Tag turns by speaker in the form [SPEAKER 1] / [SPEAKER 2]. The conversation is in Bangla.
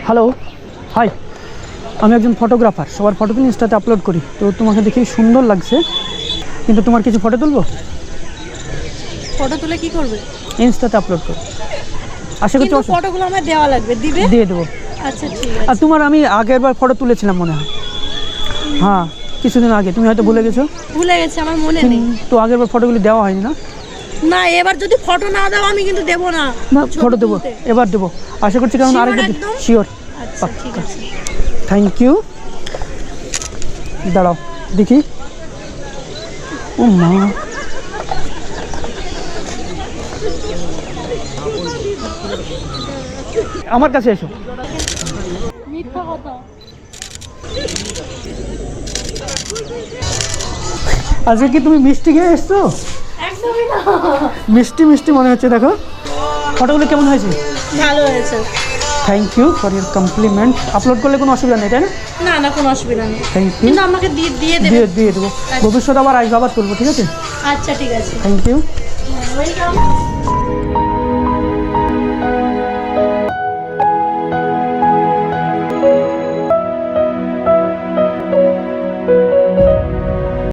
[SPEAKER 1] Hello, high. আমি একজন ফটোগ্রাফার, সবার ফটো তুলে ইনস্টাতে আপলোড করি। তো তোমাকে দেখে সুন্দর লাগছে, কিন্তু তোমার কিছু ফটো তুলবো?
[SPEAKER 2] ফটো তুলে কি করবে?
[SPEAKER 1] ইনস্টাতে আপলোড করো। আশা করছি
[SPEAKER 2] কিন্তু ফটোগুলো আমার দেওয়া লাগবে, দিবে?
[SPEAKER 1] দিয়ে দেবো।
[SPEAKER 2] আচ্ছা ঠিক আছে।
[SPEAKER 1] আর তোমার আমি আগের বার ফটো তুলেছিলাম মনে হয়, হ্যাঁ কিছুদিন আগে, তুমি হয়তো ভুলে গেছো।
[SPEAKER 2] ভুলে গেছি, আমার মনে নেই।
[SPEAKER 1] তো আগের বার ফটোগুলি দেওয়া হয়নি না?
[SPEAKER 2] না, এবার যদি ফটো না দাও আমি কিন্তু দেবো না।
[SPEAKER 1] না, ফটো দেবো, এবার দেবো আশা করছি, কারণ
[SPEAKER 2] Sure
[SPEAKER 1] আরেকবার
[SPEAKER 2] একদম?
[SPEAKER 1] শিওর।
[SPEAKER 2] আচ্ছা ঠিক আছে।
[SPEAKER 1] Thank you. দাঁড়াও দেখি। ও মা, আমার কাছে এসো।
[SPEAKER 2] মিথ্যা কথা।
[SPEAKER 1] আজকে কি তুমি মিষ্টি খেয়ে এসছো?
[SPEAKER 2] একদমই না।
[SPEAKER 1] মিষ্টি মিষ্টি মনে হচ্ছে, দেখো। ফটোগুলো কেমন হয়েছে?
[SPEAKER 2] ভালো হয়েছে।
[SPEAKER 1] Thank you for your compliment. Upload করলে কোনো অসুবিধা নেই, তাই না?
[SPEAKER 2] না না, কোনো অসুবিধা নেই।
[SPEAKER 1] Thank you.
[SPEAKER 2] কিন্তু আমাকে দিয়ে দেবে।
[SPEAKER 1] দিয়ে দেবো। ভবিষ্যতে আবার আসবো, আবার তুলবো, ঠিক আছে?
[SPEAKER 2] আচ্ছা ঠিক আছে।
[SPEAKER 1] Thank you.
[SPEAKER 2] ওয়েলকাম।